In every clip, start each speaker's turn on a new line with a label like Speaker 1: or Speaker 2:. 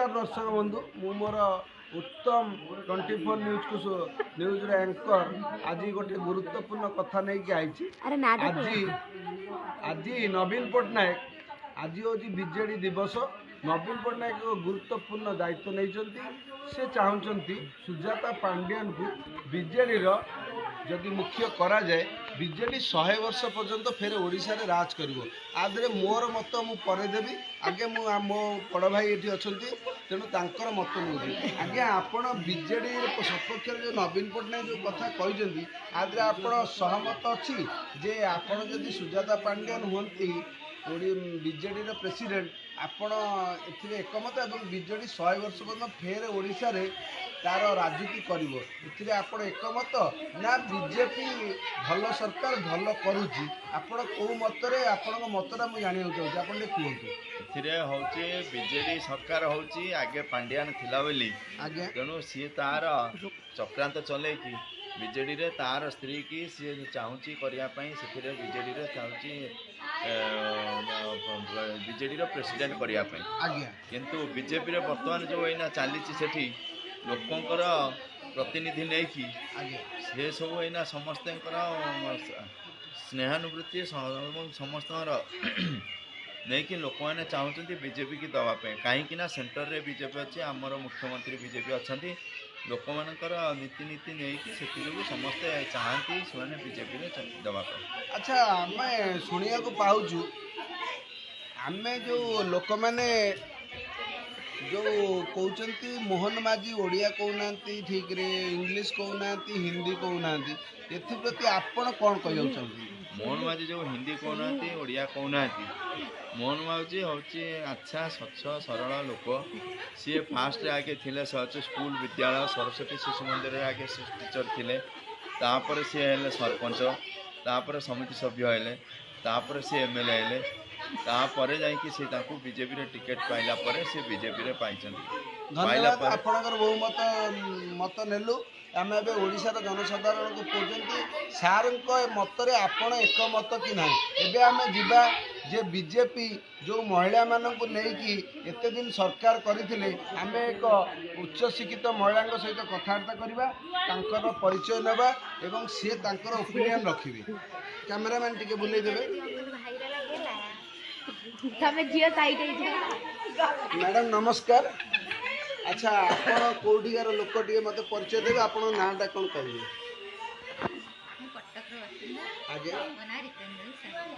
Speaker 1: नमस्कार दर्शक बंधु मु मोर उत्तम 24 न्यूज को न्यूज एंकर आज गोटे गुरुत्वपूर्ण कथा नहीं कि आई आज नवीन पट्टनायक आज हूँ बीजेडी दिवस नवीन पट्टनायक एक गुरुत्वपूर्ण दायित्व नहीं से चाहते सुजाता पांड्यान को बीजेडी जदि मुख्य करा जाए बीजेडी 100 वर्ष पर्यंत फेर ओडिशा रे राज करिवो आदरे मोर मत मु परे देबी आगे मु मो बड़ भाई एठी अछंती तेणु तांकर मत नउजी आगे आपण बीजेडी सपक्ष जो नवीन पट्टनायक जो कथा कहिसेंती आदरे आपण सहमत अछि जे आपण जदि सुजाता पांड्यान हुंती बीजेडी रो प्रेसिडेंट आपण एथिरे एकमत एवं बीजेडी 100 वर्ष पर्यंत फेर ओडिशा रे तार राजनीति करिवो एथिरे आपण एकमत ना बीजेपी भल सरकार भल करूची आपण को मतरे आपण मतरा मु जानि चाहूँ आपण कहतु
Speaker 2: एथिरे होची बीजेडी सरकार होची आगे पांड्यान थिला बोली
Speaker 1: आगे
Speaker 2: तेणु सी तार चक्रांत चले कि बीजेडी रे तार स्त्री की सी चाहूची करिया पई सेथिरे बीजेडी रे चाहूची बीजेडी रो प्रेसिडेंट करिया पई
Speaker 1: आगे
Speaker 2: किंतु बीजेपी रे वर्तमान जो एना चालीची सेठी लोकंकर प्रतिनिधि नहीं कि से सब एना समस्त स्नेहानुवृत्ति समस्त नहीं कि लोक मैंने चाहते बीजेपी की दवाई कहीं सेंटर रे बीजेपी अच्छे आमर मुख्यमंत्री बीजेपी अच्छा लोक मानकर नीति नीति नहीं कि से समस्ते चाहती से बीजेपी दवाई।
Speaker 1: अच्छा आम शुणा पाऊँ आम जो लोक मैंने जो कहते मोहन माझी ओडिया कहना ठीक रे इंग्लिश कहना हिंदी कहना एप्रति आपण कौन कह
Speaker 2: मोहन माझी जो हिंदी कहना ओडिया कहना मोहन माझी हूँ अच्छा स्वच्छ सरल लोक सी फास्ट आगे थे स्कूल विद्यालय सरस्वती शिशु मंदिर आगे टीचर थे तापर सी हेले सरपंच तापर समिति सभ्य हेले तापर सी एमएलए हेले तापर जाकि बीजेपी रे टिकेट पाइला परे से बीजेपी रे
Speaker 1: धन्यवाद आपणकर बहुमत मत नेलु आम ए ओडिशार जनसाधारण को कहते सार मतरे आपण एक मत कि ना एबे आम जीवा जे बीजेपी जो महिला मानक नहीं एते दिन सरकार करथिले आम एक उच्च शिक्षित महिला सहित कथबार्ता करवा परिचय नवा एवं सी तांकर ओपिनियन रखिबे कैमरामैन टिके बुले देबे मैडम नमस्कार अच्छा आपण कोठिकार लोक टिके मते परिचय देबे आपण नाटा कोन कहबे आगे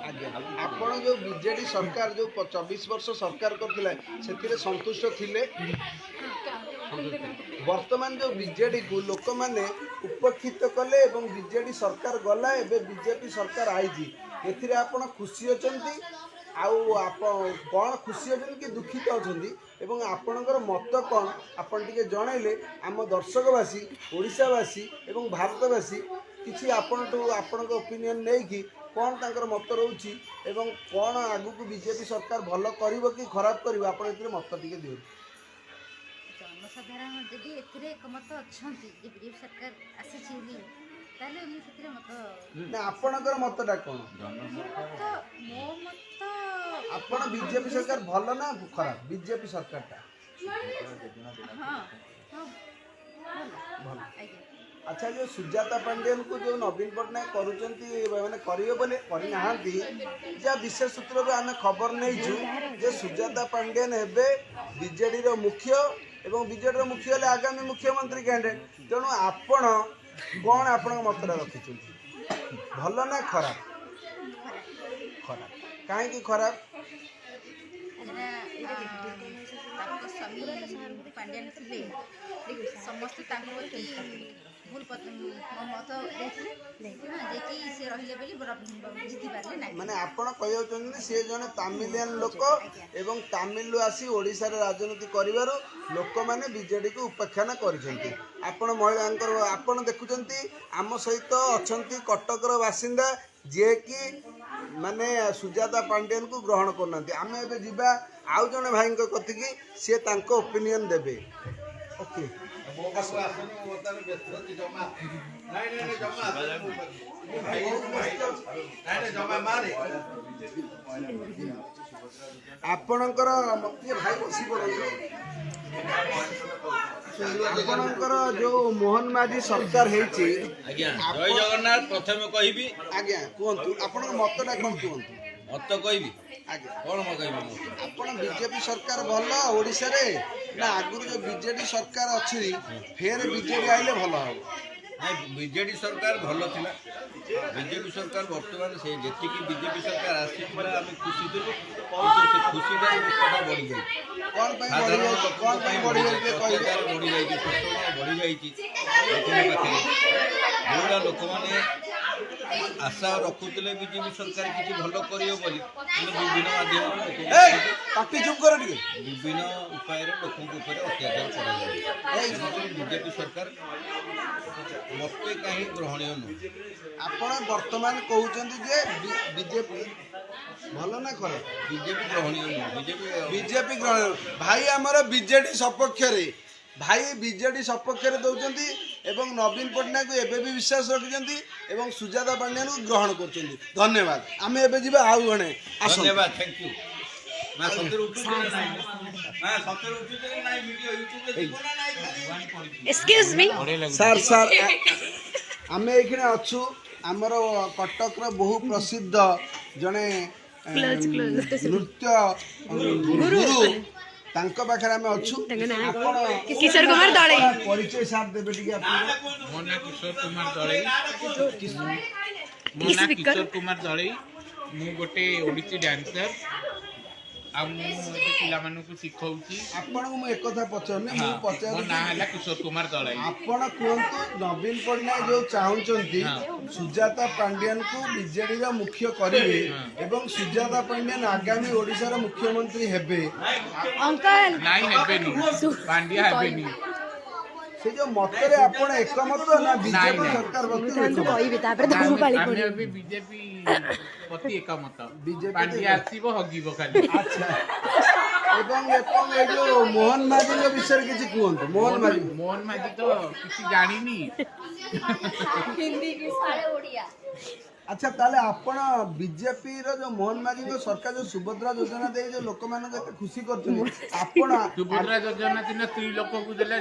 Speaker 1: आगे आपण जो बीजेडी सरकार जो 24 वर्ष सरकार करथिला सेतिरे संतुष्ट थिले वर्तमान जो बीजेडी को लोक माने उपस्थित कले एवं बीजेडी सरकार गला एबे बीजेपी सरकार आईजी एथिरे आपण खुशी अछंती आउ आप कौन खुशी अच्छे कि दुखित अच्छा एवं आपणकर मत कौन आपन टिके जनइले आम दर्शकवासी ओडिशावासी एवं भारतवासी किसी आपण ओपिनियन नहीं कि कौन तांकर मत रोची एवं कौन आगु बीजेपी सरकार भल करिवो कि खराब करिवो आपण एथिरे मत टिके दियो
Speaker 3: जनसाधारण जदि एथिरे एकमत अछंती जे बीजेपी सरकार आसीछि ताले मु सेथिरे मत
Speaker 1: ना आपणकर मतटा कोन
Speaker 3: मो मत
Speaker 1: आपण बीजेपी सरकार भल ना खराब बीजेपी सरकार टा
Speaker 3: हां
Speaker 1: भल अच्छा जो सुजाता पांड्यान को जो नवीन पट्टनायक करूचंती माने करियो बोले करि नाहंती जा विशेष सूत्र आम खबर नहीं जे सुजाता पांड्यान हेबे बीजेडी रो मुख्य एवं बीजेडी रो मुख्य ले आगामी मुख्यमंत्री कैंडिडेट तेणु आपण कौन आपण मतरा रखी भल ना खराब खराब कहीं खराब
Speaker 3: स्वामी पांड्यान थे समस्त भूल मत
Speaker 1: माने आपण कहउछन से जने तमिलियन लोक एवं तमिल आसी ओडिसा रे राजनीति करिवारो लोक माने बीजेडी को उपेक्षा करछंती आपण महिलांकर आपण देखुचंती आम सहित अछंती कटक रो बासिंदा जे कि माने सुजाता पांड्यान को ग्रहण करना आम ए जीवा आउ जने भाई कथि कि सी तांको ओपिनियन देबे ओके आपणकर भाई बसी पड़ो ଆପଣଙ୍କର ଯୋଉ ମୋହନ ମାଝୀ ସରକାର ହେଇଛି
Speaker 4: ଆଜ୍ଞା ଜୟ ଜଗନ୍ନାଥ। ପ୍ରଥମେ କହିବି
Speaker 1: ଆଜ୍ଞା କୁହନ୍ତୁ ଆପଣଙ୍କ ମତଟା କଣ କୁହନ୍ତୁ
Speaker 4: ମତ କହିବି
Speaker 1: ଆଜ୍ଞା
Speaker 4: କଣ ମୁଁ କହିବି ମୁଁ
Speaker 1: ଆପଣ ବିଜେପି ସରକାର ଭଲ ଓଡ଼ିଶାରେ ନା ଆଗରୁ ଯୋଉ ବିଜେଡି ସରକାର ଅଛି ଫେର ବିଜେଡି ଆଇଲେ ଭଲ ହବ?
Speaker 4: ନାଇଁ ବିଜେଡି ସରକାର ଭଲ ଥିଲା। ବିଜେପି ସରକାର ବର୍ତ୍ତମାନ ସେ ଯେତିକି ବିଜେପି ସରକାର ଆସିଥିଲା ଆମେ ଖୁସି ଥିଲୁ, କିନ୍ତୁ ସେ ଖୁସିଟା ଦୁଃଖଟା ବଢ଼ିଯାଇଛି।
Speaker 1: କଣ ପାଇଁ
Speaker 4: ସାଧାରଣ
Speaker 1: ବଢିଯାଇଛି?
Speaker 4: ଲୋକଙ୍କ
Speaker 1: କଣ
Speaker 4: ପାଇଁ
Speaker 1: ପାଇଁ ବଢିଯାଇଛି କହିଲେ?
Speaker 4: ଅତ୍ୟାଚାର ବଢ଼ିଯାଇଛି, ଶୋଷଣ ବଢ଼ିଯାଇଛି ଲୋକଙ୍କ ପାଖରେ। ଯେଉଁଟା ଲୋକମାନେ ଆଶା ରଖୁଥିଲେ ବିଜେପି ସରକାର କିଛି ଭଲ କରିବ ବୋଲି, କିନ୍ତୁ ବିଭିନ୍ନ ମାଧ୍ୟମରେ
Speaker 1: ପାଟି ଚୁପ୍ କର ଟିକେ।
Speaker 4: ବିଭିନ୍ନ ଉପାୟରେ ଲୋକଙ୍କ ଉପରେ ଅତ୍ୟାଚାର କରାଯାଉଛି। ତେଣୁକରି ବିଜେପି ସରକାର ମୋତେ କାହିଁ ଗ୍ରହଣୀୟ ନୁହେଁ।
Speaker 1: ଆପଣ ବର୍ତ୍ତମାନ କହୁଛନ୍ତି ଯେ ବିଜେପି ଭଲ ନା ଖରାପ?
Speaker 4: ବିଜେପି ଗ୍ରହଣୀୟ ନୁହେଁ।
Speaker 1: ବିଜେପି ଗ୍ରହଣ ଭାଇ ଆମର ବିଜେଡି ସପକ୍ଷରେ ଭାଇ ବିଜେଡି ସପକ୍ଷରେ ଦଉଛନ୍ତି ଏବଂ ନବୀନ ପଟ୍ଟନାୟକକୁ ଏବେ ବି ବିଶ୍ୱାସ ରଖିଛନ୍ତି ଏବଂ ସୁଜାତା ପାଣ୍ଡିଆନକୁ ଗ୍ରହଣ କରୁଛନ୍ତି। ଧନ୍ୟବାଦ। ଆମେ ଏବେ ଯିବା ଆଉ ଜଣେ ଆସନ୍ତୁ।
Speaker 4: ଧନ୍ୟବାଦ, ଥ୍ୟାଙ୍କ ୟୁ। ନା ସତରେ ଉଠୁଛି ନା ନାହିଁ? ନା ସତରେ ଉଠୁଛି ନା ନାହିଁ? ଭିଡ଼ିଓ ୟୁଟ୍ୟୁବରେ ଯିବ ନା ନାହିଁ?
Speaker 5: Excuse me.
Speaker 1: ସାର୍ ଆମେ ଏଇଖିଣା ଅଛୁ ଆମର କଟକର ବହୁ ପ୍ରସିଦ୍ଧ ଜଣେ ନୃତ୍ୟ ଗୁରୁ ତାଙ୍କ ପାଖରେ ଆମେ ଅଛୁ। ଆପଣ
Speaker 5: କିଶୋର କୁମାର ଦଳେଇ।
Speaker 1: ପରିଚୟ ସାର୍ ଦେବେ ଟିକେ ଆପଣ?
Speaker 6: ମୋ ନାଁ କିଶୋର କୁମାର ଦଳେଇ। କିଶୋର କୁମାର ଦଳେଇ। ମୁଁ ଗୋଟେ ଓଡ଼ିଶୀ ଡ୍ୟାନ୍ସର ଆଉ ମୁଁ ଏବେ ପିଲାମାନଙ୍କୁ ଶିଖଉଛି।
Speaker 1: ଆପଣଙ୍କୁ ମୁଁ ଏକଥା ପଚାରୁନି, ମୁଁ
Speaker 6: ମୋ
Speaker 1: ପଚାରୁଛି
Speaker 6: ନାଁ ହେଲା କିଶୋର କୁମାର ଦଳେଇ।
Speaker 1: ଆପଣ କୁହନ୍ତୁ ନବୀନ ପଟ୍ଟନାୟକ ଯୋଉ ଚାହୁଁଛନ୍ତି ସୁଜାତା ପାଣ୍ଡିଆନକୁ ବିଜେଡିର ମୁଖ୍ୟ କରିବେ ଏବଂ ସୁଜାତା ପାଣ୍ଡିଆନ ଆଗାମୀ ଓଡ଼ିଶାର ମୁଖ୍ୟମନ୍ତ୍ରୀ ହେବେ,
Speaker 5: ଅଙ୍କଲ
Speaker 6: ନାଇଁ ହେବେନି, ପାଣ୍ଡିଆ ହେବେନି।
Speaker 1: ସେ ଯୋଉ ମତରେ ଆପଣ ଏକମତ ନା ବିଜେପି ସରକାର
Speaker 5: ମୁଁ ତାଙ୍କୁ କହିବି ତାପରେ
Speaker 6: ଆମେ
Speaker 5: ତାଙ୍କୁ ପାଳି
Speaker 6: ଆମେ
Speaker 5: ପଡିବ।
Speaker 6: ଏବେ ବିଜେପି ପ୍ରତି ଏକମତ।
Speaker 1: ବିଜେପି
Speaker 6: ପାଣ୍ଡିଆ ଆସିବ ହଗିବ ଖାଲି।
Speaker 1: ଆଚ୍ଛା ଏବଂ ଏଇ ଯୋଉ ମୋହନ ମାଝୀଙ୍କ ବିଷୟରେ କିଛି କୁହନ୍ତୁ। ମୋହନ ମାଝୀ
Speaker 6: ମୋହନ ମାଝୀ ତ କିଛି ଜାଣିନି।
Speaker 1: ଆଚ୍ଛା ତାହେଲେ ଆପଣ ବିଜେପିର ଯୋଉ ମୋହନ ମାଝୀଙ୍କ ସରକାର ଯୋଉ ସୁଭଦ୍ରା ଯୋଜନା ଦେଇ ଯୋଉ ଲୋକମାନଙ୍କୁ ଏତେ ଖୁସି କରୁଛନ୍ତି, ଆପଣ
Speaker 6: ସୁଭଦ୍ରା ଯୋଜନା ଦିନ ସ୍ତ୍ରୀ ଲୋକକୁ ଦେଲେ,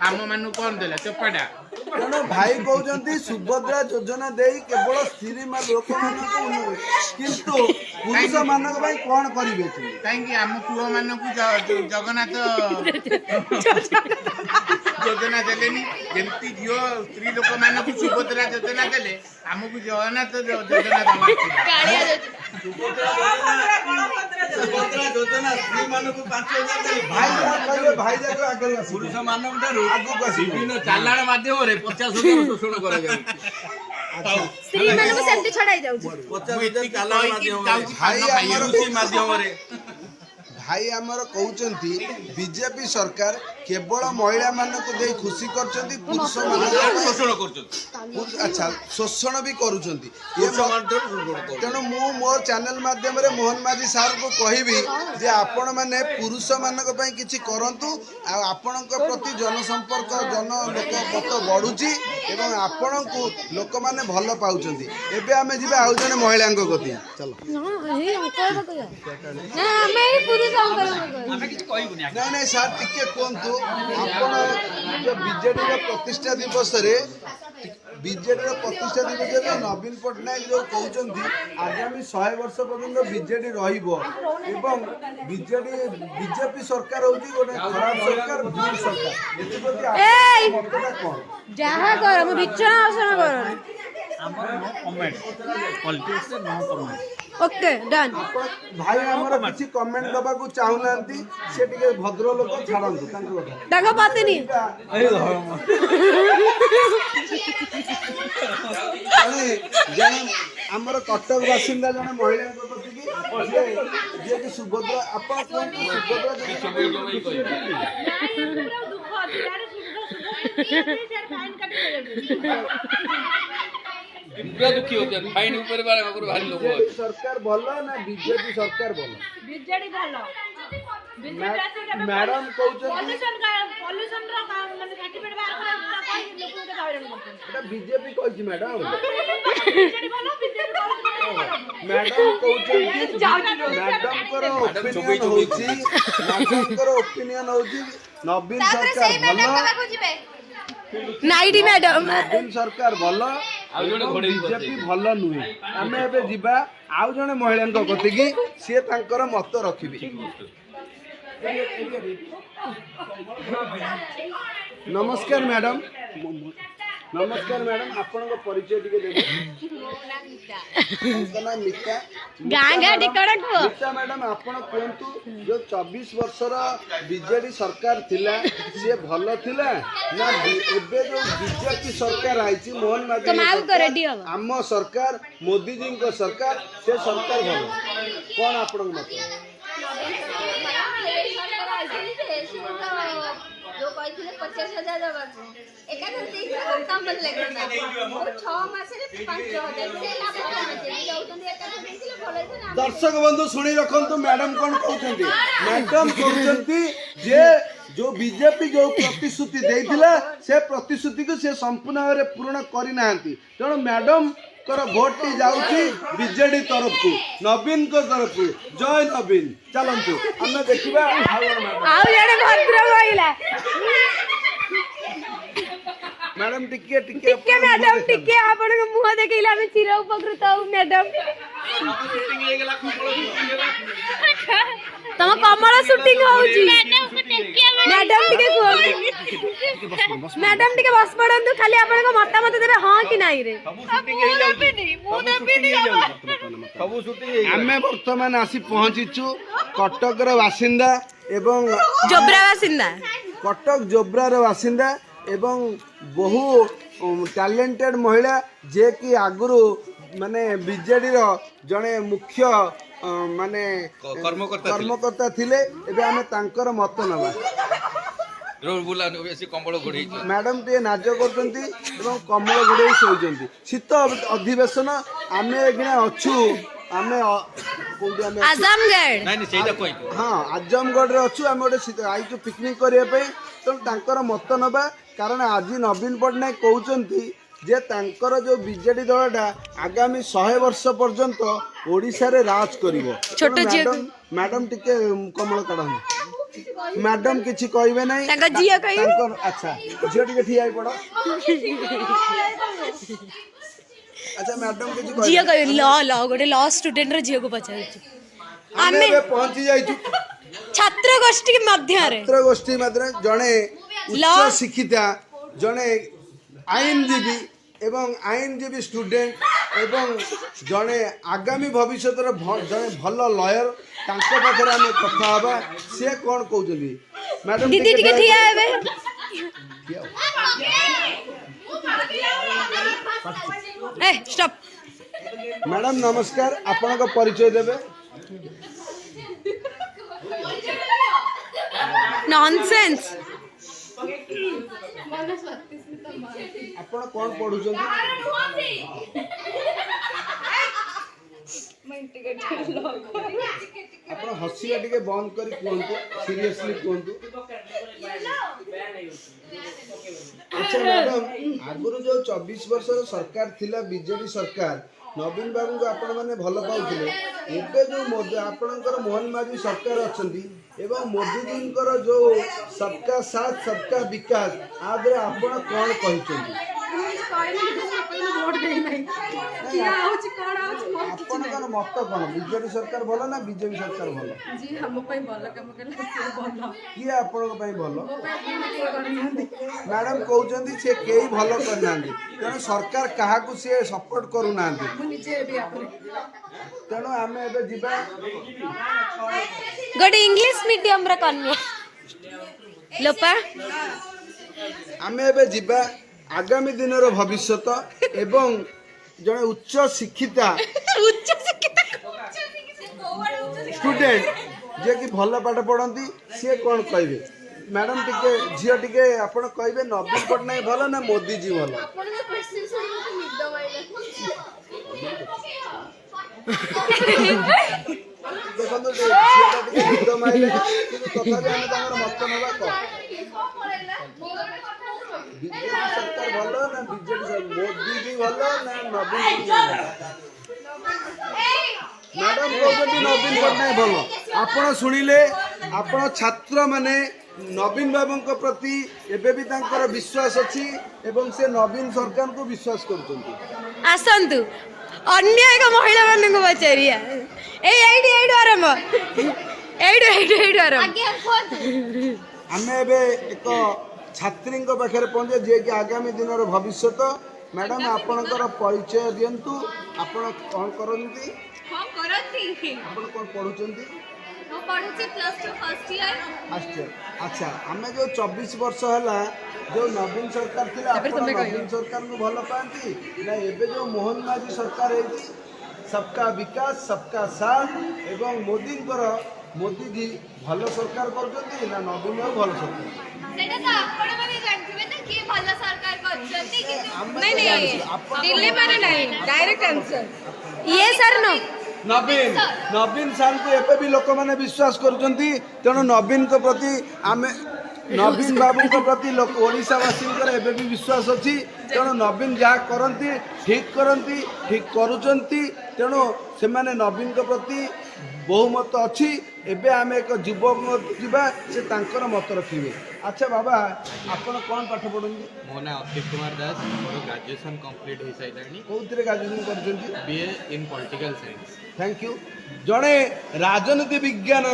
Speaker 6: ଆମ ମାନଙ୍କୁ କଣ ଦେଲା? ଚୋପାଟା।
Speaker 1: ତେଣୁ ଭାଇ କହୁଛନ୍ତି ସୁଭଦ୍ରା ଯୋଜନା ଦେଇ କେବଳ ସ୍ତ୍ରୀ ଲୋକମାନଙ୍କୁ କିନ୍ତୁ ପୁରୁଷ ମାନଙ୍କ ପାଇଁ କଣ କରିବେ?
Speaker 6: କାହିଁକି ଆମ ପୁଅ ମାନଙ୍କୁ ଜଗନ୍ନାଥ ଯୋଜନା ଦେଲେନି? ଯେମିତି ଝିଅ ସ୍ତ୍ରୀ ଲୋକମାନଙ୍କୁ ସୁଭଦ୍ରା ଯୋଜନା ଦେଲେ, ଆମକୁ ଜଗନ୍ନାଥ ଯୋଜନା ଦେବାର ଥିଲା।
Speaker 2: ସୁଭଦ୍ରା ଯୋଜନା ସ୍ତ୍ରୀ ମାନଙ୍କୁ 5,000 ଦେଲେ।
Speaker 1: ଭାଇ ଯାହା କହିବେ ଭାଇ ଯାକ ଆଗରୁ ଆସିବେ।
Speaker 2: ପୁରୁଷ ମାନଙ୍କ ଠାରୁ
Speaker 1: ଆଗକୁ ଆସିବେ।
Speaker 2: ବିଭିନ୍ନ ଚାଲାଣ ମାଧ୍ୟମରେ 50,000 ଶୋଷଣ କରାଯାଉଛି।
Speaker 5: ସ୍ତ୍ରୀ ମାନଙ୍କୁ ସେମିତି ଛଡାଇ ଯାଉଛି।
Speaker 2: 50,000 ଚାଲାଣ ମାଧ୍ୟମରେ,
Speaker 1: ଭାଇ ଆମର
Speaker 2: କୃଷି ମାଧ୍ୟମରେ।
Speaker 1: ଭାଇ ଆମର କହୁଛନ୍ତି ବିଜେପି ସରକାର କେବଳ ମହିଳାମାନଙ୍କୁ ଦେଇ ଖୁସି କରୁଛନ୍ତି, ପୁରୁଷମାନଙ୍କୁ
Speaker 2: ଶୋଷଣ କରୁଛନ୍ତି।
Speaker 1: ଆଚ୍ଛା ଶୋଷଣ ବି କରୁଛନ୍ତି। ତେଣୁ ମୁଁ ମୋ ଚ୍ୟାନେଲ ମାଧ୍ୟମରେ ମୋହନ ମାଝୀ ସାର୍ଙ୍କୁ କହିବି ଯେ ଆପଣମାନେ ପୁରୁଷମାନଙ୍କ ପାଇଁ କିଛି କରନ୍ତୁ ଆଉ ଆପଣଙ୍କ ପ୍ରତି ଜନସମ୍ପର୍କ ଲୋକ ମତ ବଢ଼ୁଛି ଏବଂ ଆପଣଙ୍କୁ ଲୋକମାନେ ଭଲ ପାଉଛନ୍ତି। ଏବେ ଆମେ ଯିବା ଆଉ ଜଣେ ମହିଳାଙ୍କ କତି। ଚାଲ ନାଇଁ ନାଇଁ ସାର୍ ଟିକେ କୁହନ୍ତୁ, ଆପଣ ଯୋଉ ବିଜେଡିର ପ୍ରତିଷ୍ଠା ଦିବସରେ ନବୀନ ପଟ୍ଟନାୟକ ଯୋଉ କହୁଛନ୍ତି ଆଗାମୀ 100 ବର୍ଷ ପର୍ଯ୍ୟନ୍ତ ବିଜେଡି ରହିବ ଏବଂ ବିଜେପି ସରକାର ହଉଛି ଗୋଟେ ଖରାପ ସରକାର, ଭୁଲ ସରକାର, ଏଥିପ୍ରତି ଆପଣଙ୍କ ମତଟା କଣ?
Speaker 5: ଯାହା କର ମୁଁ ବିଛଣା ଆସନ କର। Okay done.
Speaker 1: ଭାଇ ଆମର କିଛି କମେଣ୍ଟ ଦବାକୁ ଚାହୁଁନାହାନ୍ତି, ସେ ଟିକେ ଭଦ୍ର ଲୋକ, ଛାଡ଼ନ୍ତୁ ତାଙ୍କ କଥା।
Speaker 5: ତାଙ୍କ ପତ୍ନୀ
Speaker 1: ଜଣେ ଆମର କଟକ ବାସିନ୍ଦା ଜଣେ ମହିଳାଙ୍କ ପ୍ରତିକି ଯିଏକି ସୁଭଦ୍ରା, ଆପଣ କୁହନ୍ତୁ ସୁଭଦ୍ରା
Speaker 7: ପୁରା ଦୁଃଖୀ ହଉଛନ୍ତି ଫାଇନ୍ ଉପରେ ଭାରି ଲୋକ
Speaker 1: ବିଜେପି ସରକାର ଭଲ ନା ବିଜେପି ସରକାର ଭଲ?
Speaker 8: ବିଜେଡି ଭଲ।
Speaker 1: ମ୍ୟାଡାମ କହୁଛନ୍ତି ଏଟା ବିଜେପି କହିଛି ମ୍ୟାଡାମ। ମ୍ୟାଡାମ କହୁଛନ୍ତି ମ୍ୟାଡାମଙ୍କର ଓପିନିୟନ ହଉଛି नवीन सरकार भल
Speaker 5: नाइडी मैडम
Speaker 1: नवीन सरकार भल बीजेपी भल नुहे आम एबे जिबा आउ जने महिला कतिकी सी तांकर मत रखिबे नमस्कार मैडम नमस्कार मैडम आपण परिचय टिके देबे नाम मिता
Speaker 5: गाँ गाँ टिकट
Speaker 1: मिता मैडम आपण कहतु जो 24 वर्षर बीजेडी सरकार थिला से भल थिला ना एबे जो बीजेपी सरकार आइची मोहन माझी आम सरकार मोदी जी को सरकार से सरकार भल कौन आपण मत
Speaker 8: जो कहते 50,000 देवा एकाधर देखिए कम मन लगना और 6 मास रे 5,000 से लाभ होते जाउतन एकाधर देखिले भले ना
Speaker 1: दर्शक बंधु सुनी रखंतु मैडम कौन कहते मैडम कहते जे जो बीजेपी जो प्रतिश्रुति देइथिला से प्रतिश्रुति को से संपूर्ण भाव पूर्ण करि नाहंती तेणु मैडम कर भोट टी जाउची बीजेडी तरफ को नवीन को तरफ को जय नवीन चलंतु हमें देखिबा
Speaker 5: आउ जने भद्र होइला
Speaker 1: मैडम टिके टिके
Speaker 5: टिके मैडम टिके आपण के मुंह देखैला हम चिर उपकृत हो मैडम तम कमल शूटिंग होउची मैडम टिके को मैडम टिके बस पड़ंतु खाली आपण को मतामत देबे हां कि नाही रे
Speaker 1: आमे वर्तमान आसी पहुंचीचु कटक रो बासिंदा एवं
Speaker 5: जोब्रा बासिंदा
Speaker 1: कटक जोब्रा रो बासिंदा एवं बहु टैलेंटेड महिला जे कि आगुरु माने बीजेडी रो जने मुख्य माने कर्मकर्ता थिले एबे आमे तांकर मत नबा मैडम टे नाच करछंती एवं कमल घोड़े सोइछंती शीत अधिवेशन आमे एगिना अछु आमे
Speaker 5: आजमगढ़
Speaker 1: हाँ आजमगढ़ रे अछु आमे गोटे आइचु पिकनिक करिया पे तो तांकर मत नबा कारण आज नवीन पटनायक कहउचंती जे तांकर जो बीजेडी दलटा आगामी 100 वर्ष पर्यंत ओडिशा रे राज करिवो मैडम टिके कमल काढन मैडम किछि कहबे नै
Speaker 5: तांका जिया कहि
Speaker 1: अच्छा जिया टिके ठिया पड़ो अच्छा मैडम किछि कहबे
Speaker 5: जिया कहि लॉ गोटे लॉ स्टूडेंट रे जिया को पचार
Speaker 1: आमे पहुंची जाइछु
Speaker 5: छात्र गोष्ठी के मध्य रे
Speaker 1: छात्र गोष्ठी मध्य जणे उच्च शिक्षिता जणे आईनजीवी एवं आईनजीवी स्टूडेंट एवं जणे आगामी भविष्य जणे भल लॉयर तांको पाखरे आमे कथा हबा से कोन कहउछली मैडम
Speaker 5: दीदी टिके ठिया हेबे ए स्टॉप
Speaker 1: मैडम नमस्कार आपन को परिचय देबे
Speaker 5: नॉनसेंस
Speaker 1: आपण कोन पढुछन आपण हसिया टिके बंद करी कोंतु सीरियसली कोंतु अच्छा मैडम आगुरु जो 24 वर्ष सरकार थिला बीजेडी सरकार नवीन बाबू को आपण माने भल पाउथिले एबे जो आपणकर मोहन माझी सरकार अछंती एवं मोदी जी जो सबका साथ सबका विकास आदरे आपण कोन कहिछंती आपणकर मत कोन बीजेडी सरकार भल ना बीजेपी सरकार भल
Speaker 9: जी हम पई भल काम केला से भल
Speaker 1: किए आपण पई भल मैडम कहउछंती से केही भल करनांदी तेणु सरकार काहा को से सपोर्ट करू नांदी तेणु आमे एबे जिबा
Speaker 5: गोटे इंग्लिश मीडियम रे कन्या लोपा
Speaker 1: आमे एबे जिबा आगामी दिन रो भविष्यत एवं जने उच्च शिक्षिता स्टूडेंट जे कि भल पाठ पढ़ती सी कौन कहे मैडम टिके झील टिके आपण कहे नवीन पटनायक भल ना मोदी जी भल देखो झीलटा टिके निद माइले तथापि आमे तांगर मत नबा क बीजेपी सरकार भल ना बीजेपी मोदी जी भल ना नवीन जी मैडम कहते नवीन पटनायक भल आपण शुणिले आपण छात्र माने नवीन बाबू प्रति एबे भी तांकर विश्वास अच्छी एवं से नवीन सरकार को विश्वास करछंती
Speaker 5: आसंतु अन्य एक महिला मानक पचारिया एइडी आरंभ एइडी आरंभ
Speaker 8: आगे खोद
Speaker 1: आमे एबे एक छात्री पाखे पहुंचे जे कि आगामी दिन भविष्य मैडम आपणकर परिचय दिंतु आपण कौन करती
Speaker 8: हाँ करती
Speaker 1: आपण कौन पढ़ुचंती
Speaker 8: ମୁଁ ପଢୁଛି +2 ଫର୍ଷ୍ଟ ଇୟର
Speaker 1: फर्स्ट ईयर अच्छा आम जो 24 वर्ष है जो नवीन सरकार थी नवीन सरकार को भल पाती ना एबे जो मोहन माझी सरकार है सबका विकास सबका साथ एवं मोदी जी भल सरकार करछंती ना नवीन बाबू भल सरकार
Speaker 8: ସେଟା ତ ଆପଣ ମାନେ ଜାଣିଥିବେ ନା କିଏ ଭଲ ସରକାର କରୁଛନ୍ତି କିନ୍ତୁ
Speaker 9: दिल्ली माने नहीं डायरेक्ट आंसर
Speaker 5: ये सर नो
Speaker 1: नवीन सार को एबे भी लोक माने विश्वास करुचंती तेणु नवीन को प्रति आमे नवीन बाबू को प्रति लोक ओडिशावासी एबे भी विश्वास अच्छी तेणु नवीन जहाँ करती ठीक करुचंती तेणु से माने नवीन को प्रति बहुमत अच्छी एबे आम एक युवक जीवा से तांकर मत रखिए अच्छा बाबा आपण कौन पाठ पढ़ुंती
Speaker 10: मो ना अक्षित कुमार दास मोर ग्रेजुएशन कंप्लीट हो साइलानी
Speaker 1: कौन ग्रेजुएशन करछंती
Speaker 10: BA in political science
Speaker 1: thank you जड़े राजनीति विज्ञान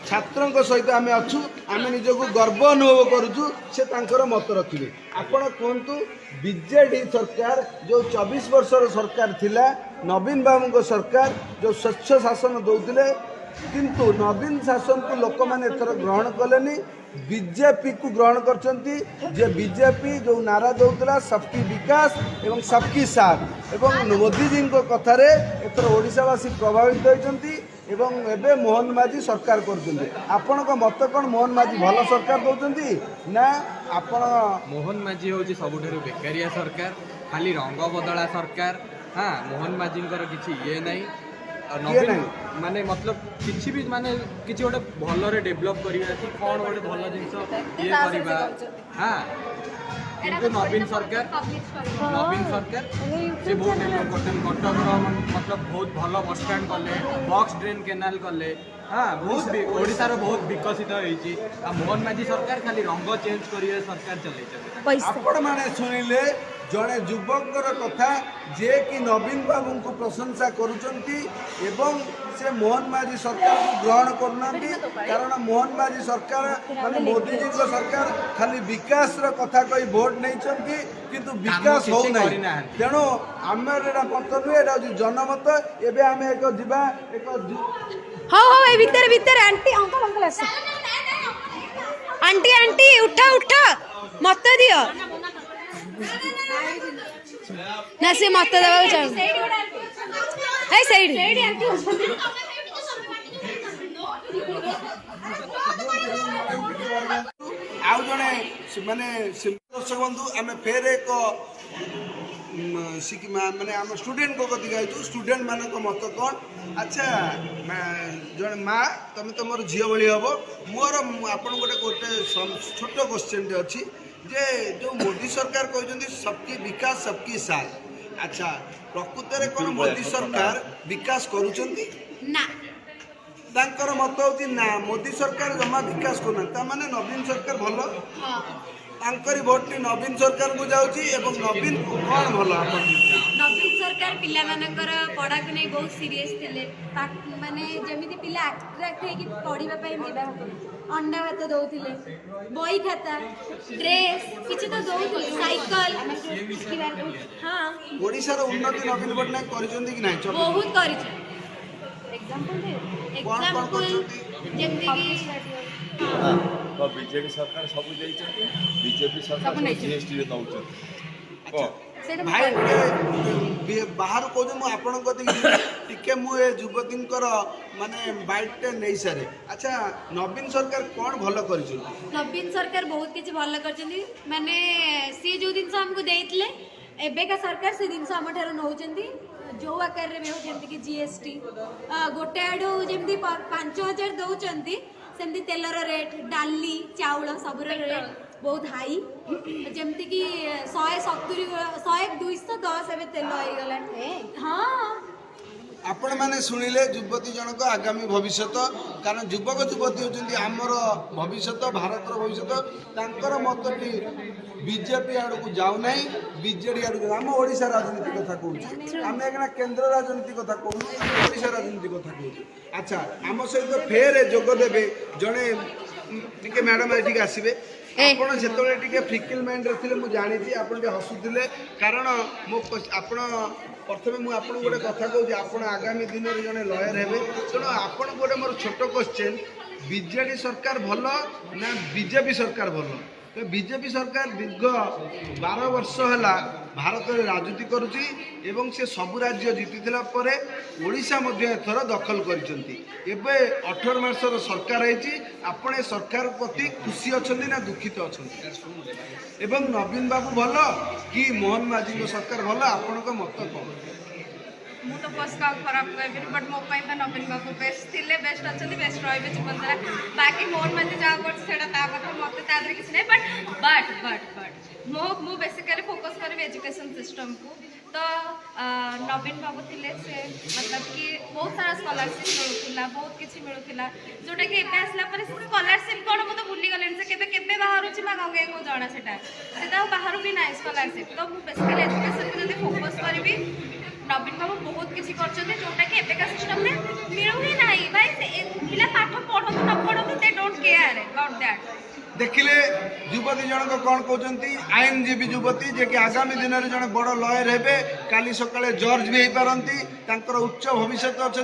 Speaker 1: छात्रों सहित आम अच्छू आम निजक गर्व अनुभव करुचु से तांकर मत रखिए आपण कहतु बीजेडी सरकार जो 24 वर्षर सरकार थिला नवीन बाबू सरकार जो स्वच्छ शासन दौले किंतु नवीन शासन को लोक मैंने एथर ग्रहण कलेनी बीजेपी को ग्रहण करछंती जे बीजेपी जो नारा दौला सबकी विकास एवं सबकी साथ एवं मोदी जी को कथारे एथर ओडिशावासी प्रभावित होइछंती एवं एबे मोहन माझी सरकार करछंती आपण को मत कोन मोहन माझी भल सरकार दौचंती ना आपण
Speaker 10: मोहन माझी होची सबुठारु बेकारिया सरकार खाली रंग बदला सरकार हाँ मोहन माझींकर किछि ये नहीं नवीन माने मतलब किछि भी माने किछि गोटे भलरे डेभलप करिया कि कोन गोटे भल जिंस ये करबा हाँ किंतु नवीन सरकार से बहुत डेभलप करते कटक मतलब बहुत भल बस स्टैंड कले बॉक्स ड्रेन केनाल कले हाँ बहुत भी ओडिशा रो बहुत विकसित होइछि आ मोहन माझी सरकार खाली रंग चेंज करिया सरकार चलै
Speaker 1: आपण माने सुनिले जड़े युवकर कथा जे कि नवीन बाबू को प्रशंसा करुचंती एवं से मोहन माझी सरकार को ग्रहण करनांती कारण मोहन माझी सरकार माने मोदी जी को सरकार खाली विकास रो कथा कही वोट नहीं चंती किंतु विकास हो नहीं तेणु आमर एटा मत नुहे एटा जनमत एबे आमे एक जीवा एक
Speaker 5: हो ए भीतर आंटी अंकल आस आंटी उठा मत दियो ना से मत देवा चाहूँ है साइड
Speaker 1: आउ जड़े माने दर्शक बंधु आम फेर एक माने आम स्टूडेंट को कति गाइछु स्टूडेंट मान मत कौन अच्छा जड़े माँ तुम तुम झील भाई हम मोर आपन गोटे छोट क्वेश्चन अच्छी जे जो मोदी सरकार कहते सबकी विकास सबकी साथ अच्छा प्रकृत में कौन मोदी सरकार विकास करुचंती
Speaker 5: ना
Speaker 1: तांकर मत होती ना मोदी सरकार जमा विकास करना माने नवीन सरकार भल तांकरी भोट नवीन सरकार को जाउची एवं नवीन कौन भल
Speaker 3: नवीन सरकार पिला मानकर पढ़ा को नहीं बहुत सीरियस थिले माने जमिति पिला अट्रैक्ट है कि पढ़िबा पई मिलबा अंडा भात दउथिले बही खाता ड्रेस किछि तो दउथिले साइकिल हां
Speaker 1: ओडिसा रो उन्नति नवीन पटनायक करिसंती कि नाही
Speaker 3: बहुत करिछ एग्जांपल जेमति कि
Speaker 2: तो बीजेपी सरकार सब देइछन बीजेपी सरकार जीएसटी रे दउछन
Speaker 1: भाई बाहर कहूँ मुझे आपके मुझे युवती माने बाइटे नहीं सारे अच्छा नवीन सरकार कौन भल कर
Speaker 3: नवीन सरकार बहुत किसी भल कर माने सी जो जिन हमको देते एबेका सरकार से जिन आम ठार नौ जो आकार में हो कि जीएसटी गोटे आड़ू जमी 5,000 दौरान सेमती तेलर रेट डाली चाउल सबुर रेट बहुत हाई जमती कि 170 100 210 एवं तेल हो गला हाँ
Speaker 1: आपण मैंने शुणिले युवती जनक आगामी भविष्य कारण युवक युवती होती आमर भविष्य भारत भविष्य तांकर मतटी बीजेपी आड़ को जाऊ ना बीजेडी आड़ को आम ओडिशा राजनीति कथा कहूँ आम एक केन्द्र राजनीति कथा कहूँ ओडिशा राजनीति कथा कहूँ अच्छा आम सहित फेर जोगदेवे जड़े टे मैडम ये आसवे ଆପଣ ଯେତେବେଳେ ଟିକେ ଫ୍ରିକିଲ୍ ମାଇଣ୍ଡରେ ଥିଲେ ମୁଁ ଜାଣିଛି ଆପଣ ଟିକେ ହସୁଥିଲେ କାରଣ ମୁଁ ଆପଣ ପ୍ରଥମେ ମୁଁ ଆପଣଙ୍କୁ ଗୋଟେ କଥା କହୁଛି ଆପଣ ଆଗାମୀ ଦିନରେ ଜଣେ ଲୟର ହେବେ ତେଣୁ ଆପଣଙ୍କୁ ଗୋଟେ ମୋର ଛୋଟ କ୍ୱେଶ୍ଚନ୍ ବିଜେଡି ସରକାର ଭଲ ନା ବିଜେପି ସରକାର ଭଲ ବିଜେପି ସରକାର ଦୀର୍ଘ 12 ବର୍ଷ ହେଲା ଭାରତରେ ରାଜନୀତି କରୁଛି ଏବଂ ସେ ସବୁ ରାଜ୍ୟ ଜିତିଥିଲା ପରେ ଓଡ଼ିଶା ମଧ୍ୟ ଏଥର ଦଖଲ କରିଛନ୍ତି ଏବେ 18 ମାସର ସରକାର ହେଇଛି ଆପଣ ଏ ସରକାର ପ୍ରତି ଖୁସି ଅଛନ୍ତି ନା ଦୁଃଖିତ ଅଛନ୍ତି ଏବଂ ନବୀନ ବାବୁ ଭଲ କି ମୋହନ ମାଝୀଙ୍କ ସରକାର ଭଲ ଆପଣଙ୍କ ମତ କ'ଣ
Speaker 9: ମୁଁ ତ ଫାର୍ଷ୍ଟ କାହାକୁ ଖରାପ କହିବିନି ବଟ୍ ମୋ ପାଇଁ ତ ନବୀନ ବାବୁ ବେଷ୍ଟ ଥିଲେ ବେଷ୍ଟ ଅଛନ୍ତି ବେଷ୍ଟ ରହିବେ ଜୀବନ ସାରା ବାକି ମୋହନ ମାଝୀ ଯାହା କରୁଛି ସେଇଟା ତା କଥା ମୋତେ ତା ଦେହରେ କିଛି ନାହିଁ ବଟ୍ ମୁଁ ବେସିକାଲି ଫୋକସ୍ କରିବି ଏଜୁକେସନ୍ ସିଷ୍ଟମ୍କୁ ତ ନବୀନ ବାବୁ ଥିଲେ ସେ ମତଲବ କି ବହୁତ ସାରା ସ୍କଲାରସିପ୍ ମିଳୁଥିଲା ବହୁତ କିଛି ମିଳୁଥିଲା ଯେଉଁଟାକି ଏବେ ଆସିଲା ପରେ ସ୍କଲାରସିପ୍ କ'ଣ ମୁଁ ତ ଭୁଲିଗଲିଣି ସେ କେବେ କେବେ ବାହାରୁଛି ମା ଗଙ୍ଗେଇକୁ ଜଣା ସେଇଟା ତ ବାହାରୁ ବି ନାହିଁ ସ୍କଲାରସିପ୍ ତ ମୁଁ ବେସିକାଲି ଏଜୁକେସନ୍କୁ ଯଦି ଫୋକସ୍ କରିବି ନବୀନ ବାବୁ ବହୁତ କିଛି କରିଛନ୍ତି ଯେଉଁଟାକି ଏବେକା ସିଷ୍ଟମ୍ରେ ମିଳୁ ହିଁ ନାହିଁ ଭାଇ ପିଲା ପାଠ ପଢ଼ନ୍ତୁ ନ ପଢ଼ନ୍ତୁ ଦେ ଡୋଣ୍ଟ କେୟାର ଆବାଉଟ୍ ଦ୍ୟାଟ୍
Speaker 1: देखिले युवती जनक कौन कहते आईनजीवी युवती जे कि आगामी दिन में जड़े बड़ लयर हे काली सकाଳେ जज भी हो पारती उच्च भविष्य अच्छा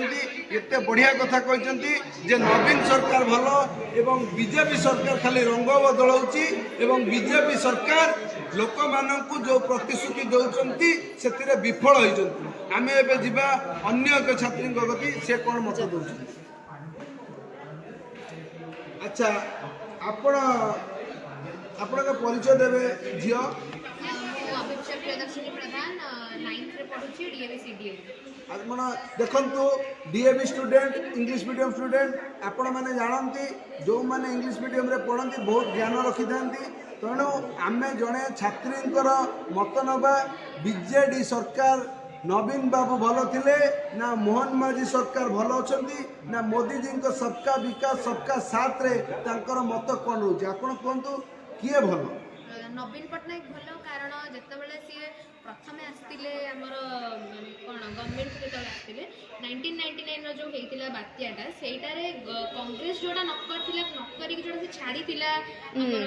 Speaker 1: एत बढ़िया कथा कहते जे नवीन सरकार भल एवं बीजेपी सरकार खाली रंग बदलाउची एवं बीजेपी सरकार लोक मानक जो प्रतिश्रुति दौरान से विफल होती आम एवं जा अन्य एक छात्री गति से कौन मत दौर अच्छा आपण आपण का परिचय देवे झियो
Speaker 8: अभिषेक प्रियदर्शनी प्रधान 9th रे पढुची डीएवी सीडीए
Speaker 1: आपण देखंतु DAV student English medium student आपण माने जानंती जो माने इंग्लिश मीडियम रे पढ़ंती बहुत ज्ञान रखि थांती तेणु आमे जणे छात्रींकर मत नबा बीजेडी सरकार नवीन बाबू भल थिले ना मोहन माझी सरकार भल अछंती ना मोदी जी को सबका विकास सबका साथ रे तांकर मत कोन रहउची आपण कोंतु किए भल
Speaker 8: नवीन पटनायक भल कारण जेतेबेले सी प्रथमे आस्तिले हमर कोन गवर्नमेंट के तले आस्तिले 1999 रो जो हेतिला बात्याटा सेटारे कांग्रेस जोडा नकरथिला नकरी जोडा से छाडी थिला हमर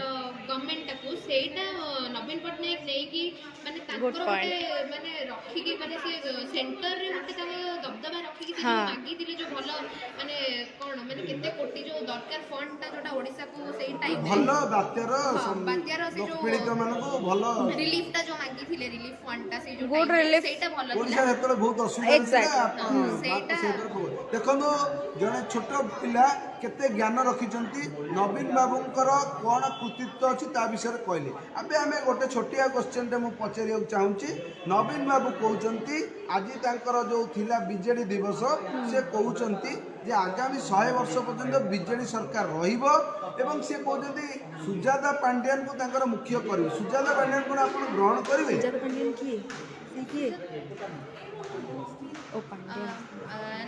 Speaker 8: गवर्नमेंट को सेटा नवीन पटनायक नै कि माने तांकर माने रखी कि माने से सेंटर रे मते ता दबदबा रखी कि मागी दिले जो भल माने कोन माने केते कोटी जो दरकार फंड ता जोडा ओडिसा को सेई टाइम
Speaker 1: भल बात्यार
Speaker 8: से जो
Speaker 1: पीड़ित मानक भल
Speaker 8: रिलीफ ता जो मागी थिले रिलीफ फंड ता से जो सेटा भल
Speaker 1: ओडिसा हेतले बहुत असुविधा देखो जड़े छोट पिला केते ज्ञान रखिंट नवीन बाबूंकर कौन कृतित्व अच्छी ता विषय कहले अबे आम गोटे छोटिया क्वेश्चन टे पचार चाहूँगी नवीन बाबू कहते आज तांकर जो थिला बीजेडी दिवस से कहते जे आगामी 100 वर्ष पर्यंत बीजेडी सरकार रहिबो एवं से कहते सुजाता पांड्यान को तांकर मुख्य करिवे सुजाता पांड्यान को आप ग्रहण करेंगे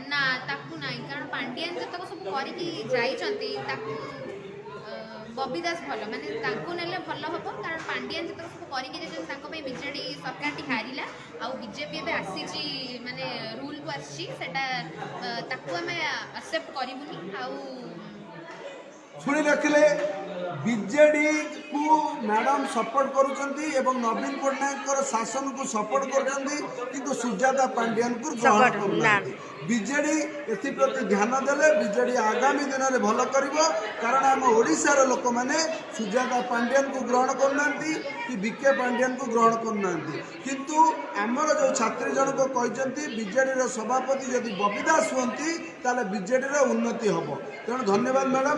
Speaker 8: ना ताकू नहीं कारण पांड्यान जतक सब करिकी जाइछंती ताकू बबी दास भल माने ताकू नेले भल हबो कारण पांड्यान जतक सब करिकी जे ताको पे बीजेडी सरकार टी हारिला आ बीजेपी बे आसीची माने रूल को आसी सेटा ताकू हमें एक्सेप्ट करिबुनी आ
Speaker 1: शुणी रखिले बीजेडी को मैडम सपोर्ट करुचंती एवं नवीन पटनायक शासन को सपोर्ट करुचंती किंतु सुजाता पांड्यान को ग्रहण करुनांती बीजेडी एप्रति ध्यान देले बीजेडी आगामी दिन में भल करिवो कारण आम ओडिशार लोक माने सुजाता पांड्यान को ग्रहण करुनांती कि बीके पांड्यान को ग्रहण करुनांती किंतु आमर जो छात्री जनक कहते बीजेडी सभापति जदि बबी दास हुंती ताले बीजेडी उन्नति हबो तेणु धन्यवाद मैडम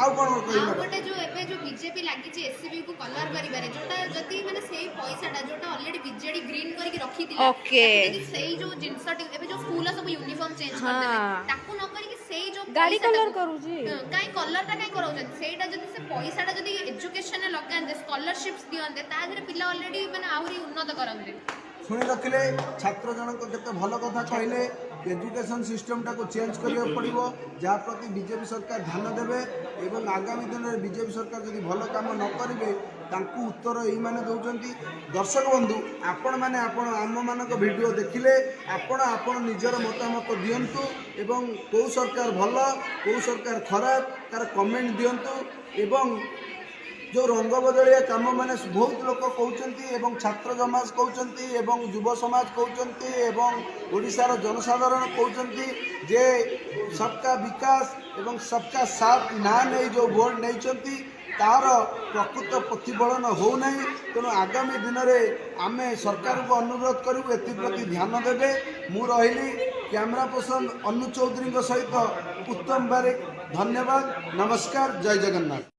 Speaker 8: आउ गोटे जो एबे जो बीजेपी लागि जे एससीबी को कलर करिबारे जोटा जति माने सेही पैसाटा जोटा ऑलरेडी बीजेडी ग्रीन करके रखी दिला
Speaker 5: ओके
Speaker 8: सेही जो जिंसट एबे जो स्कूल सब यूनिफॉर्म चेंज कर देले ताकू न करी सेही जो
Speaker 5: गाड़ी कलर करू जी
Speaker 8: काई कलरटा काई कराउ सेटा जति से पैसाटा जति एजुकेशन लगान दे स्कॉलरशिप्स दियंदे ता धरे पिला ऑलरेडी माने आहुरी उन्नत करंदे
Speaker 1: शुणी रखिले छात्र जनक केते भल कथा कहले एजुकेशन सिस्टमटा को चेंज करिया पड़िबो जहाँ प्रति बीजेपी सरकार ध्यान देवे एवं आगामी दिन में बीजेपी सरकार जदि भल काम न करेंगे तांकू उत्तर यही माने दौरान दर्शक बंधु आपण मैंने आपण आम मान भिडियो देखिले आपण निजर मतामत दिंतु एवं कौ सरकार भल कौ सरकार खराब तार कमेंट दिंतु एवं जो रंग बदलिया काम मैंने बहुत लोग कहते छात्र समाज कहते युव समाज कहते ओडिशार जनसाधारण कहते जे सबका विकास एवं सबका साथ ना नहीं जो भोट नहीं तार प्रकृत प्रतिफलन होना तेणु आगामी दिन में आम सरकार को अनुरोध करूँ एप्रति ध्यान देवे मु रही कैमरा पर्सन अनु चौधरी सहित उत्तम बारिक धन्यवाद नमस्कार जय जगन्नाथ।